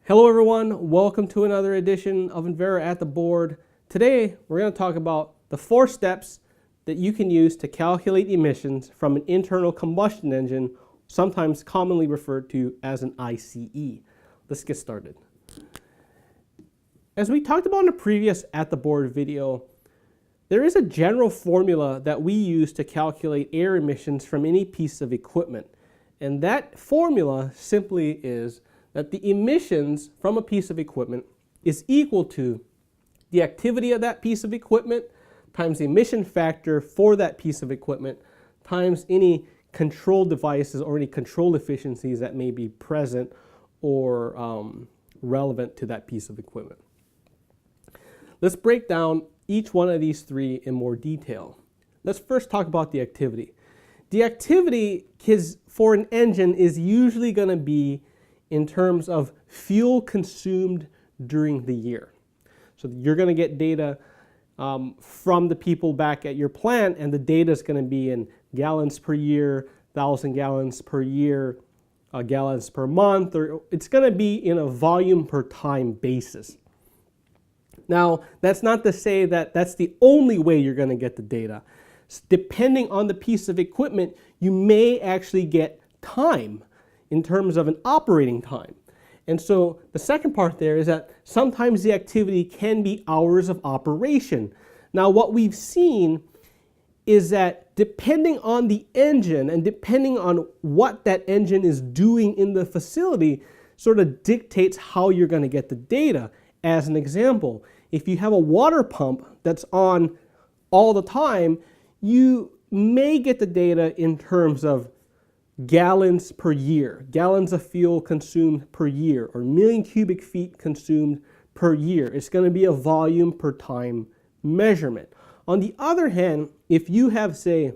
Hello everyone, welcome to another edition of Envera at the Board. Today we're going to talk about the 4 steps that you can use to calculate emissions from an internal combustion engine, sometimes commonly referred to as an ICE. Let's get started. As we talked about in a previous At the Board video, there is a general formula that we use to calculate air emissions from any piece of equipment. And that formula simply is that the emissions from a piece of equipment is equal to the activity of that piece of equipment times the emission factor for that piece of equipment times any control devices or any control efficiencies that may be present or relevant to that piece of equipment. Let's break down each one of these 3 in more detail. Let's first talk about the activity. The activity for an engine is usually going to be in terms of fuel consumed during the year. So you're going to get data from the people back at your plant, and the data is going to be in gallons per year, 1,000 gallons per year, gallons per month, or it's going to be in a volume per time basis. Now, that's not to say that that's the only way you're going to get the data. Depending on the piece of equipment, you may actually get time in terms of an operating time. And so the second part there is that sometimes the activity can be hours of operation. Now, what we've seen is that depending on the engine and depending on what that engine is doing in the facility sort of dictates how you're going to get the data. As an example, if you have a water pump that's on all the time, you may get the data in terms of gallons per year, gallons of fuel consumed per year, or million cubic feet consumed per year. It's going to be a volume per time measurement. On the other hand, if you have, say,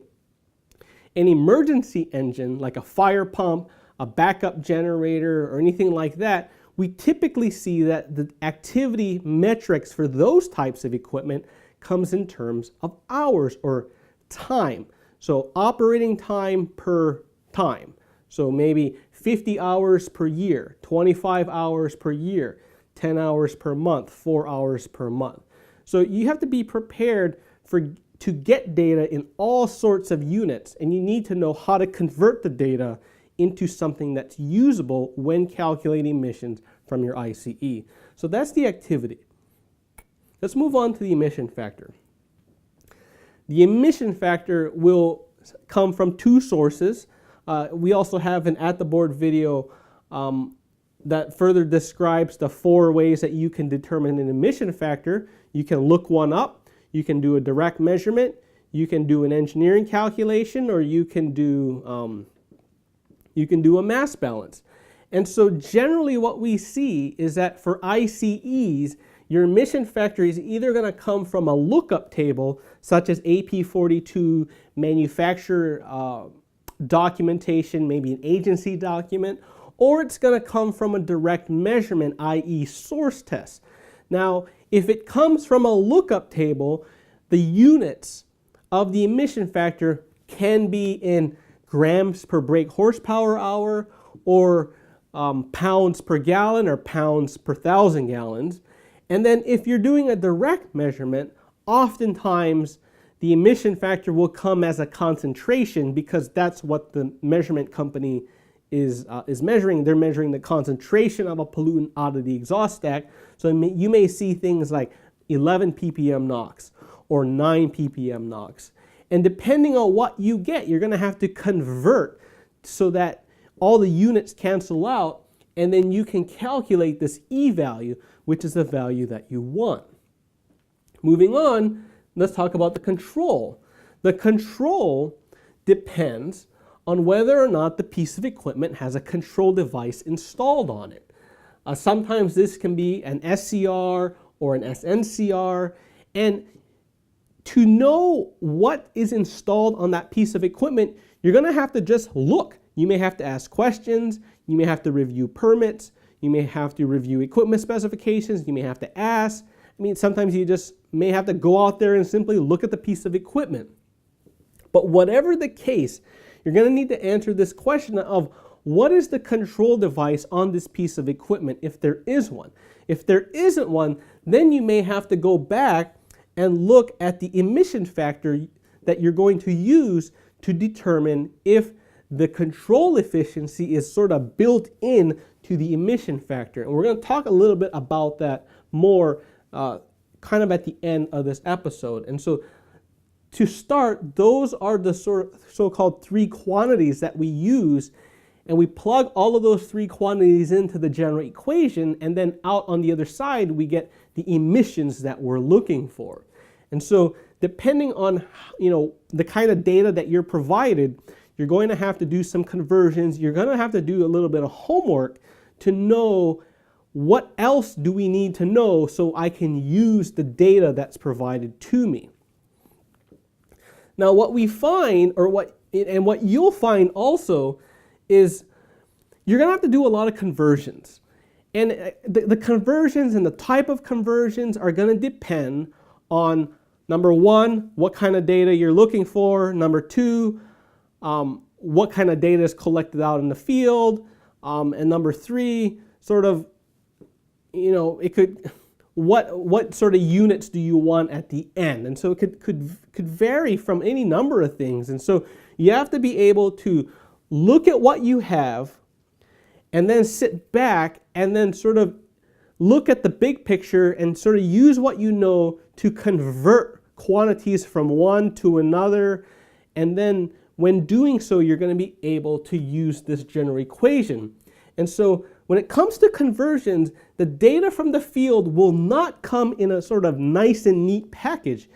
an emergency engine like a fire pump, a backup generator, or anything like that, we typically see that the activity metrics for those types of equipment comes in terms of hours or time. So operating time per time. So maybe 50 hours per year, 25 hours per year, 10 hours per month, 4 hours per month. So you have to be prepared to get data in all sorts of units, and you need to know how to convert the data into something that's usable when calculating emissions from your ICE. So that's the activity. Let's move on to the emission factor. The emission factor will come from 2 sources. We also have an At the Board video that further describes the 4 ways that you can determine an emission factor. You can look one up, you can do a direct measurement, you can do an engineering calculation, or you can do a mass balance. And so generally what we see is that for ICEs, your emission factor is either going to come from a lookup table, such as AP42 manufacturer documentation, maybe an agency document, or it's going to come from a direct measurement, i.e. source test. Now, if it comes from a lookup table, the units of the emission factor can be in grams per brake horsepower hour, or pounds per gallon, or pounds per 1,000 gallons. And then if you're doing a direct measurement, oftentimes the emission factor will come as a concentration, because that's what the measurement company is measuring. They're measuring the concentration of a pollutant out of the exhaust stack. So you may see things like 11 ppm NOx or 9 ppm NOx. And depending on what you get, you're going to have to convert so that all the units cancel out, and then you can calculate this E value, which is the value that you want. Moving on, let's talk about the control. The control depends on whether or not the piece of equipment has a control device installed on it. Sometimes this can be an SCR or an SNCR, and to know what is installed on that piece of equipment, you're going to have to just look. You may have to ask questions, you may have to review permits, you may have to review equipment specifications, you may have to ask. I mean, sometimes you just may have to go out there and simply look at the piece of equipment. But whatever the case, you're going to need to answer this question of what is the control device on this piece of equipment if there is one. If there isn't one, then you may have to go back and look at the emission factor that you're going to use to determine if the control efficiency is sort of built in to the emission factor. And we're going to talk a little bit about that more kind of at the end of this episode. And so to start, those are the so-called three quantities that we use, and we plug all of those three quantities into the general equation, and then out on the other side we get the emissions that we're looking for. And so depending on the kind of data that you're provided, you're going to have to do some conversions. You're going to have to do a little bit of homework to know what else do we need to know so I can use the data that's provided to me. Now what we find, what you'll find also, is you're going to have to do a lot of conversions. And the conversions and the type of conversions are going to depend on, number one, what kind of data you're looking for. Number two, what kind of data is collected out in the field. And number three, sort of, what sort of units do you want at the end? And so it could vary from any number of things. And so you have to be able to look at what you have and then sit back and then sort of look at the big picture and sort of use what you know to convert quantities from one to another. And then when doing so, you're going to be able to use this general equation. And so when it comes to conversions, the data from the field will not come in a sort of nice and neat package.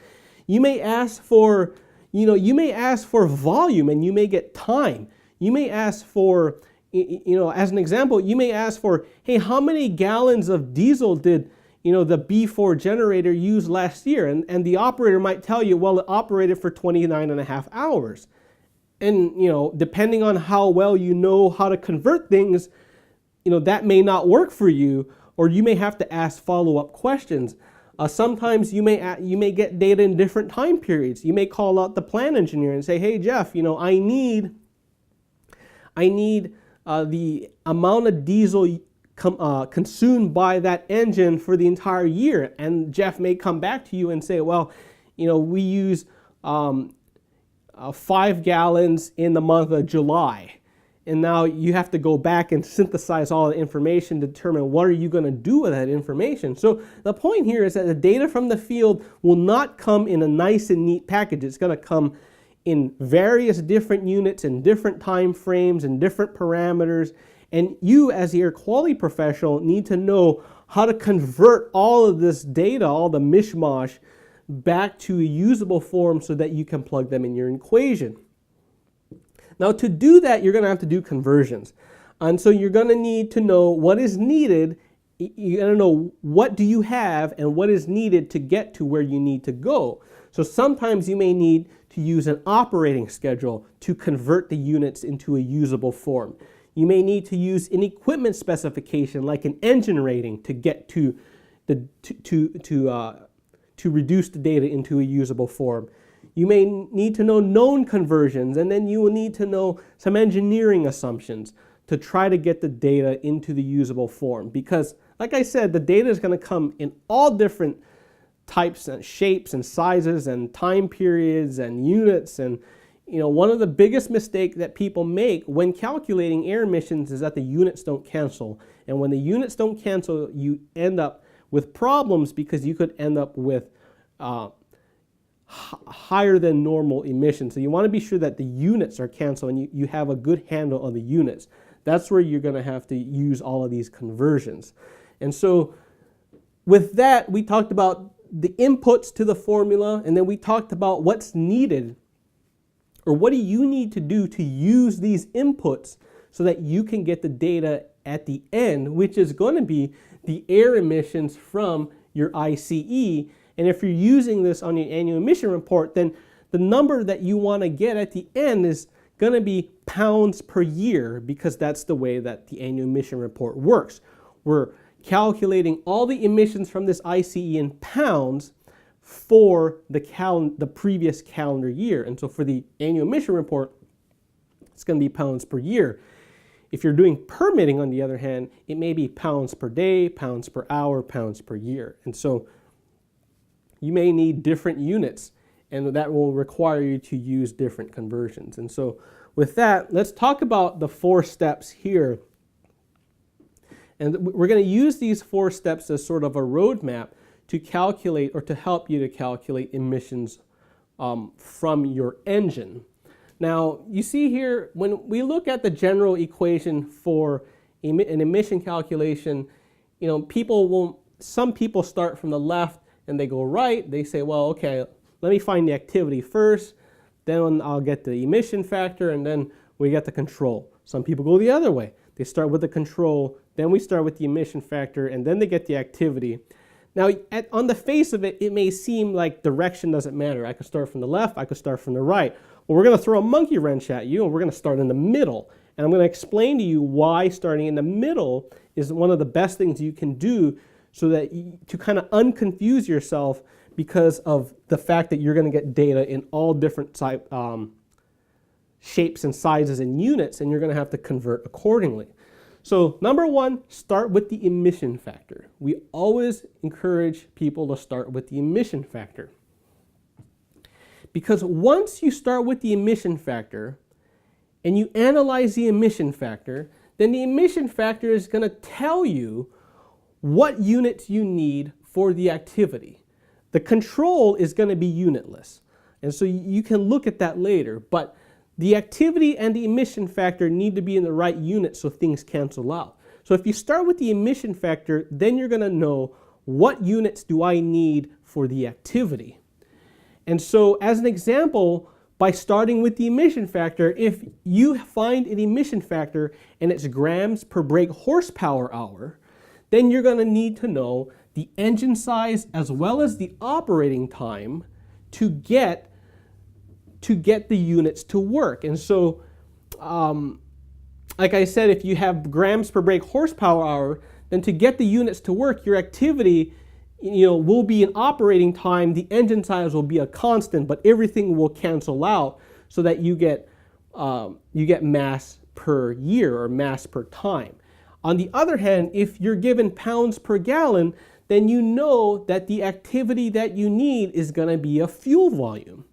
You may ask for, volume and you may get time. You may ask for, as an example, you may ask for, hey, how many gallons of diesel did, the B4 generator use last year? And the operator might tell you, well, it operated for 29.5 hours. And, depending on how well you know how to convert things, that may not work for you, or you may have to ask follow-up questions. Sometimes you may get data in different time periods. You may call out the plant engineer and say, hey, Jeff, I need the amount of diesel consumed by that engine for the entire year. And Jeff may come back to you and say, well, we use 5 gallons in the month of July. And now you have to go back and synthesize all the information to determine what are you going to do with that information. So the point here is that the data from the field will not come in a nice and neat package. It's going to come in various different units and different time frames and different parameters. And you, as the air quality professional, need to know how to convert all of this data, all the mishmash, back to a usable form so that you can plug them in your equation. Now to do that, you're going to have to do conversions. And so you're going to need to know what is needed. You're going to know what do you have and what is needed to get to where you need to go. So sometimes you may need to use an operating schedule to convert the units into a usable form. You may need to use an equipment specification like an engine rating to get to reduce the data into a usable form. You may need to know known conversions, and then you will need to know some engineering assumptions to try to get the data into the usable form. Because, like I said, the data is going to come in all different types and shapes and sizes and time periods and units. And one of the biggest mistakes that people make when calculating air emissions is that the units don't cancel. And when the units don't cancel, you end up with problems because you could end up with higher than normal emissions. So you want to be sure that the units are canceled and you have a good handle on the units. That's where you're going to have to use all of these conversions. And so with that, we talked about the inputs to the formula, and then we talked about what's needed, or what do you need to do to use these inputs so that you can get the data at the end, which is going to be the air emissions from your ICE. And if you're using this on your annual emission report, then the number that you want to get at the end is going to be pounds per year, because that's the way that the annual emission report works. We're calculating all the emissions from this ICE in pounds for the previous calendar year. And so for the annual emission report, it's going to be pounds per year. If you're doing permitting, on the other hand, it may be pounds per day, pounds per hour, pounds per year. And so you may need different units, and that will require you to use different conversions. And so with that, let's talk about the 4 steps here. And we're going to use these 4 steps as sort of a roadmap to calculate, or to help you to calculate emissions from your engine. Now, you see here, when we look at the general equation for an emission calculation, you know, some people start from the left and they go right. They say, well, okay, let me find the activity first, then I'll get the emission factor, and then we get the control. Some people go the other way. They start with the control, then we start with the emission factor, and then they get the activity. Now, on the face of it, it may seem like direction doesn't matter. I could start from the left, I could start from the right. Well, we're going to throw a monkey wrench at you, and we're going to start in the middle. And I'm going to explain to you why starting in the middle is one of the best things you can do, so that to kind of unconfuse yourself, because of the fact that you're going to get data in all different shapes and sizes and units, and you're going to have to convert accordingly. So number 1, start with the emission factor. We always encourage people to start with the emission factor. Because once you start with the emission factor and you analyze the emission factor, then the emission factor is going to tell you what units you need for the activity. The control is going to be unitless, and so you can look at that later, but the activity and the emission factor need to be in the right unit so things cancel out. So if you start with the emission factor, then you're going to know what units do I need for the activity. And so as an example, by starting with the emission factor, if you find an emission factor and it's grams per brake horsepower hour, then you're going to need to know the engine size as well as the operating time to get the units to work. And so, like I said, if you have grams per brake horsepower hour, then to get the units to work, your activity, will be an operating time. The engine size will be a constant, but everything will cancel out so that you get mass per year or mass per time. On the other hand, if you're given pounds per gallon, then you know that the activity that you need is going to be a fuel volume.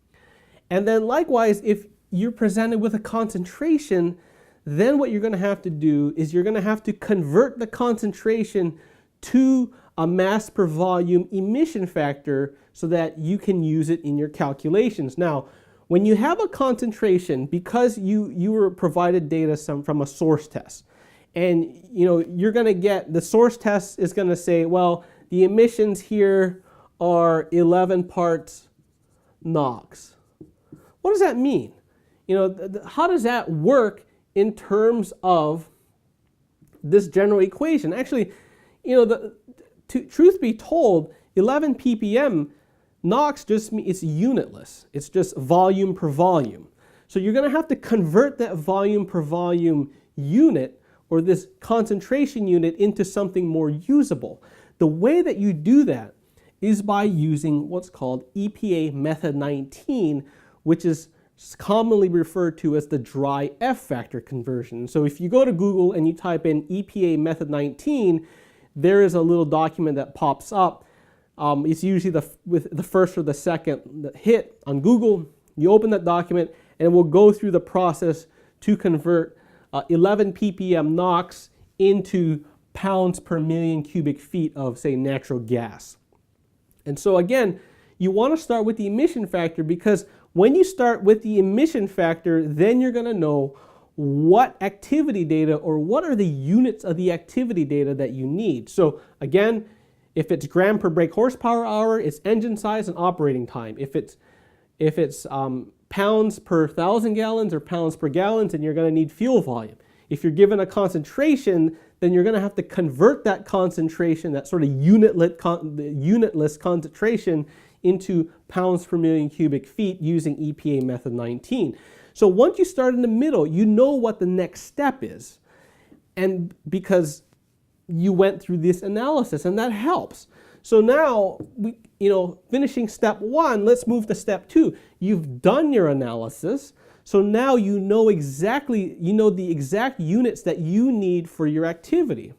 And then likewise, if you're presented with a concentration, then what you're going to have to do is you're going to have to convert the concentration to a mass per volume emission factor so that you can use it in your calculations. Now, when you have a concentration, because you were provided data from a source test, and you're going to get, the source test is going to say, well, the emissions here are 11 parts NOx. What does that mean? How does that work in terms of this general equation? Actually, truth be told, 11 ppm NOx just means it's unitless. It's just volume per volume. So you're going to have to convert that volume per volume unit, or this concentration unit, into something more usable. The way that you do that is by using what's called EPA method 19, which is commonly referred to as the dry F factor conversion. So if you go to Google and you type in EPA method 19, there is a little document that pops up. It's usually with the first or the second hit on Google. You open that document and it will go through the process to convert 11 ppm NOx into pounds per million cubic feet of, say, natural gas. And so again, you want to start with the emission factor, because when you start with the emission factor, then you're going to know what activity data, or what are the units of the activity data that you need. So again, if it's gram per brake horsepower hour, it's engine size and operating time. If it's pounds per 1,000 gallons or pounds per gallon, then you're going to need fuel volume. If you're given a concentration, then you're going to have to convert that concentration, that sort of unitless concentration, into pounds per million cubic feet using EPA method 19. So once you start in the middle, you know what the next step is, and because you went through this analysis, and that helps. So now, finishing step 1, let's move to step 2. You've done your analysis, So now you know the exact units that you need for your activity.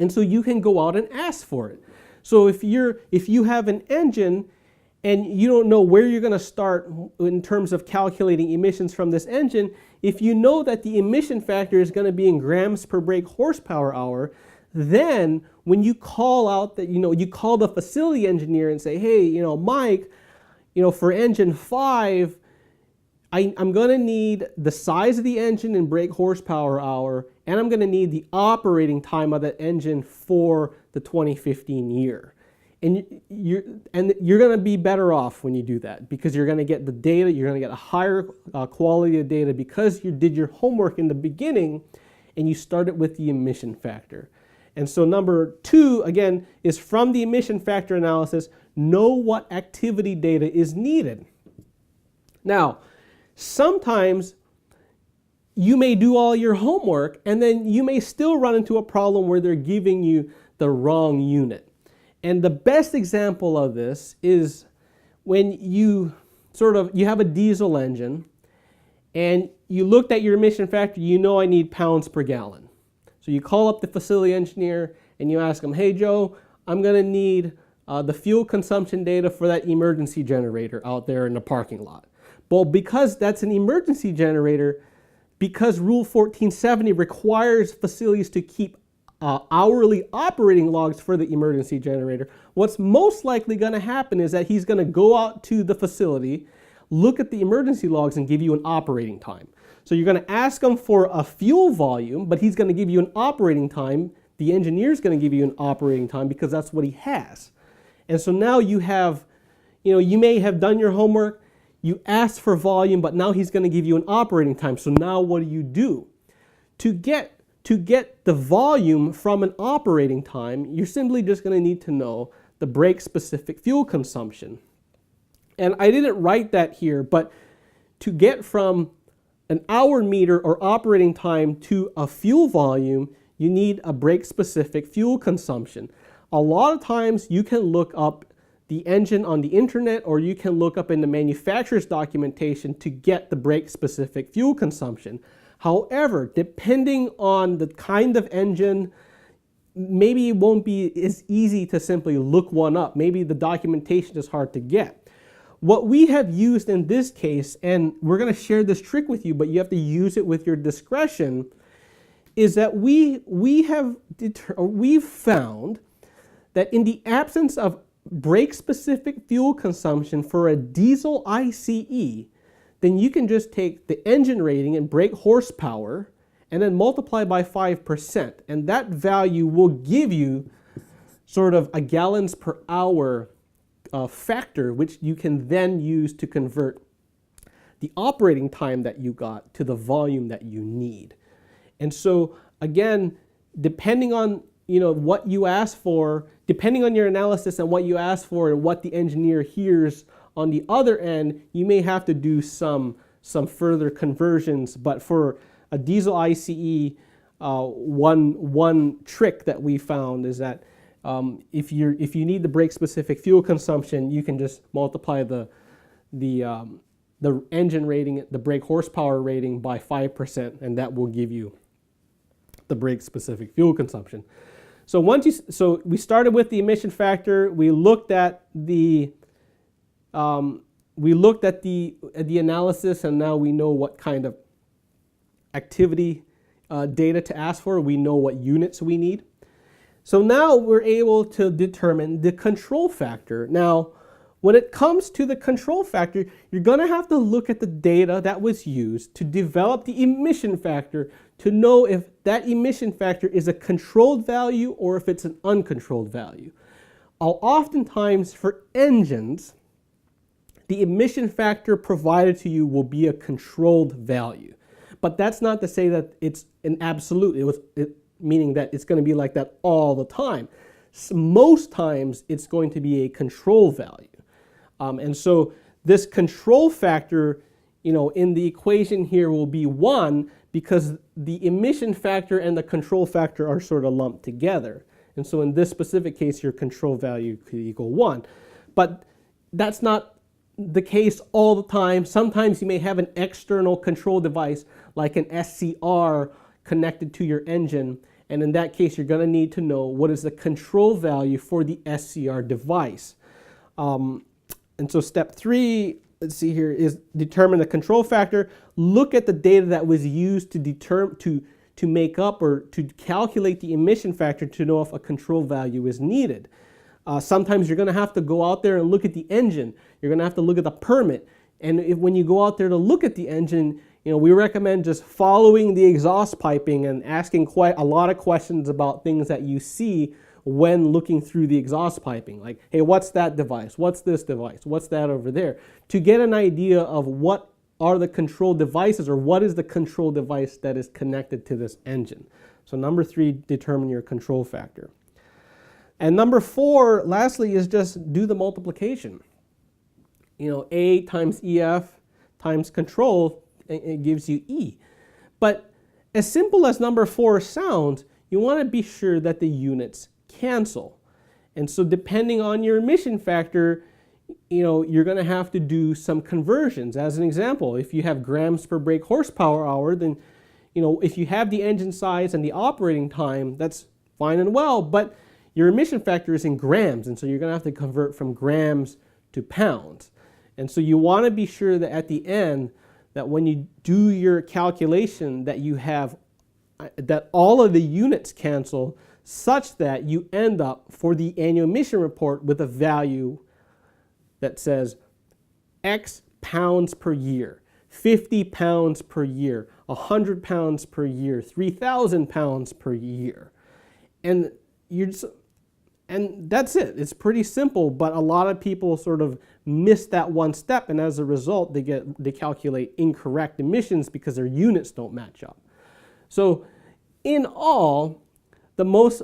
And so you can go out and ask for it. So if you have an engine and you don't know where you're going to start in terms of calculating emissions from this engine, if you know that the emission factor is going to be in grams per brake horsepower hour, then when you call out that, you call the facility engineer and say, hey, Mike, for engine 5, I'm going to need the size of the engine in brake horsepower hour, and I'm going to need the operating time of that engine for the 2015 year. And you're going to be better off when you do that, because you're going to get the data, you're going to get a higher quality of data because you did your homework in the beginning and you started with the emission factor. And so number 2, again, is from the emission factor analysis, know what activity data is needed. Now, sometimes you may do all your homework and then you may still run into a problem where they're giving you the wrong unit. And the best example of this is when you have a diesel engine and you looked at your emission factor, I need pounds per gallon. So you call up the facility engineer and you ask them, hey Joe, I'm going to need the fuel consumption data for that emergency generator out there in the parking lot. Well, because that's an emergency generator, because Rule 1470 requires facilities to keep hourly operating logs for the emergency generator, what's most likely going to happen is that he's going to go out to the facility, look at the emergency logs, and give you an operating time. So you're going to ask him for a fuel volume, but he's going to give you an operating time. The engineer's going to give you an operating time because that's what he has. And so now you have, you may have done your homework, you asked for volume, but now he's going to give you an operating time. So now what do? To get the volume from an operating time, you're simply just going to need to know the brake-specific fuel consumption. And I didn't write that here, but to get from an hour meter or operating time to a fuel volume, you need a brake-specific fuel consumption. A lot of times you can look up the engine on the internet, or you can look up in the manufacturer's documentation to get the brake-specific fuel consumption. However, depending on the kind of engine, maybe it won't be as easy to simply look one up. Maybe the documentation is hard to get. What we have used in this case, and we're going to share this trick with you, but you have to use it with your discretion, is that we've found that in the absence of brake-specific fuel consumption for a diesel ICE, then you can just take the engine rating and brake horsepower and then multiply by 5%. And that value will give you sort of a gallons per hour factor, which you can then use to convert the operating time that you got to the volume that you need. And so again, depending on what you ask for, depending on your analysis and what you ask for and what the engineer hears on the other end, you may have to do some further conversions. But for a diesel ICE, one trick that we found is that if you need the brake-specific fuel consumption, you can just multiply the engine rating, the brake horsepower rating by 5%, and that will give you the brake-specific fuel consumption. So we started with the emission factor. We looked at the analysis, and now we know what kind of activity data to ask for. We know what units we need. So now we're able to determine the control factor. Now, when it comes to the control factor, you're going to have to look at the data that was used to develop the emission factor to know if that emission factor is a controlled value or if it's an uncontrolled value. Oftentimes for engines, the emission factor provided to you will be a controlled value. But that's not to say that it's an absolute, meaning that it's going to be like that all the time. Most times it's going to be a control value. And so this control factor, in the equation here will be 1 because the emission factor and the control factor are sort of lumped together. And so in this specific case, your control value could equal 1. But that's not the case all the time. Sometimes you may have an external control device like an SCR connected to your engine, and in that case you're going to need to know what is the control value for the SCR device. And so step 3, let's see here, is determine the control factor. Look at the data that was used to determine to make up or to calculate the emission factor to know if a control value is needed. Sometimes you're going to have to go out there and look at the engine. You're going to have to look at the permit. And when you go out there to look at the engine, we recommend just following the exhaust piping and asking quite a lot of questions about things that you see when looking through the exhaust piping. Like, hey, what's that device? What's this device? What's that over there? To get an idea of what are the control devices, or what is the control device that is connected to this engine. So number 3, determine your control factor. And number 4, lastly, is just do the multiplication. A times EF times control, it gives you E. But as simple as number 4 sounds, you want to be sure that the units cancel. And so depending on your emission factor, you're going to have to do some conversions. As an example, if you have grams per brake horsepower hour, then if you have the engine size and the operating time, that's fine and well, but your emission factor is in grams, and so you're going to have to convert from grams to pounds. And so you want to be sure that at the end, that when you do your calculation, that you have that all of the units cancel, such that you end up for the annual emission report with a value that says X pounds per year, 50 pounds per year, 100 pounds per year, 3,000 pounds per year. And that's it. It's pretty simple, but a lot of people sort of miss that one step, and as a result, they calculate incorrect emissions because their units don't match up. So in all, the most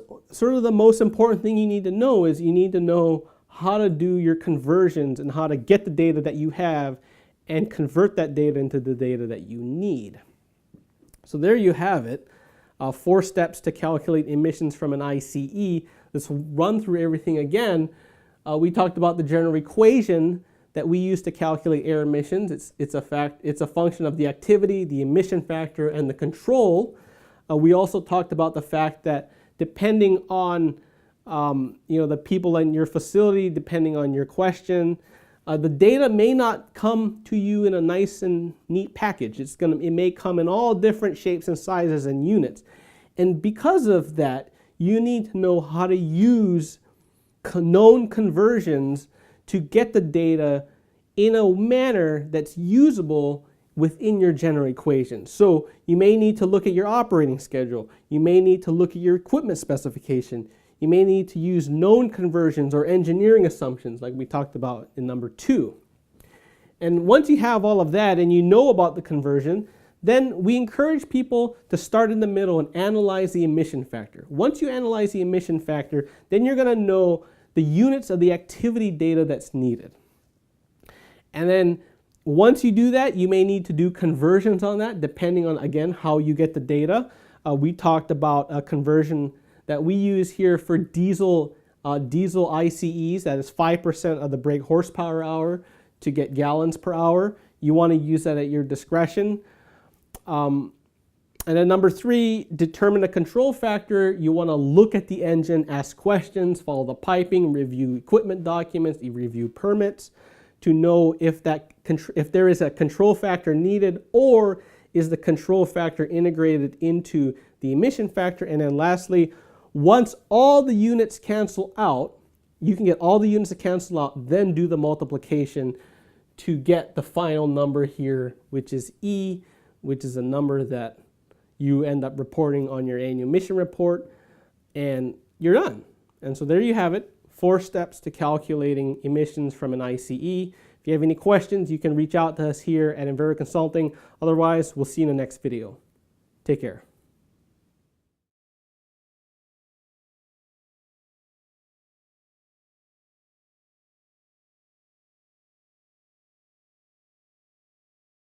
important thing you need to know is you need to know how to do your conversions and how to get the data that you have and convert that data into the data that you need. So there you have it. 4 steps to calculate emissions from an ICE. Let's run through everything again. We talked about the general equation that we use to calculate air emissions. It's a function of the activity, the emission factor, and the control. We also talked about the fact that depending on the people in your facility, depending on your question, the data may not come to you in a nice and neat package. It may come in all different shapes and sizes and units. And because of that, you need to know how to use known conversions to get the data in a manner that's usable within your general equation. So you may need to look at your operating schedule. You may need to look at your equipment specification. You may need to use known conversions or engineering assumptions like we talked about in number 2. And once you have all of that and you know about the conversion, then we encourage people to start in the middle and analyze the emission factor. Once you analyze the emission factor, then you're going to know the units of the activity data that's needed. And then once you do that, you may need to do conversions on that depending on, again, how you get the data. We talked about a conversion that we use here for diesel ICEs, that is 5% of the brake horsepower hour to get gallons per hour. You want to use that at your discretion. And then number 3, determine the control factor. You want to look at the engine, ask questions, follow the piping, review equipment documents, review permits to know if there is a control factor needed, or is the control factor integrated into the emission factor. And then lastly, once all the units cancel out, you can get all the units to cancel out, then do the multiplication to get the final number here, which is E, which is a number that you end up reporting on your annual emission report, and you're done. And so there you have it, 4 steps to calculating emissions from an ICE. If you have any questions, you can reach out to us here at Envera Consulting. Otherwise, we'll see you in the next video. Take care.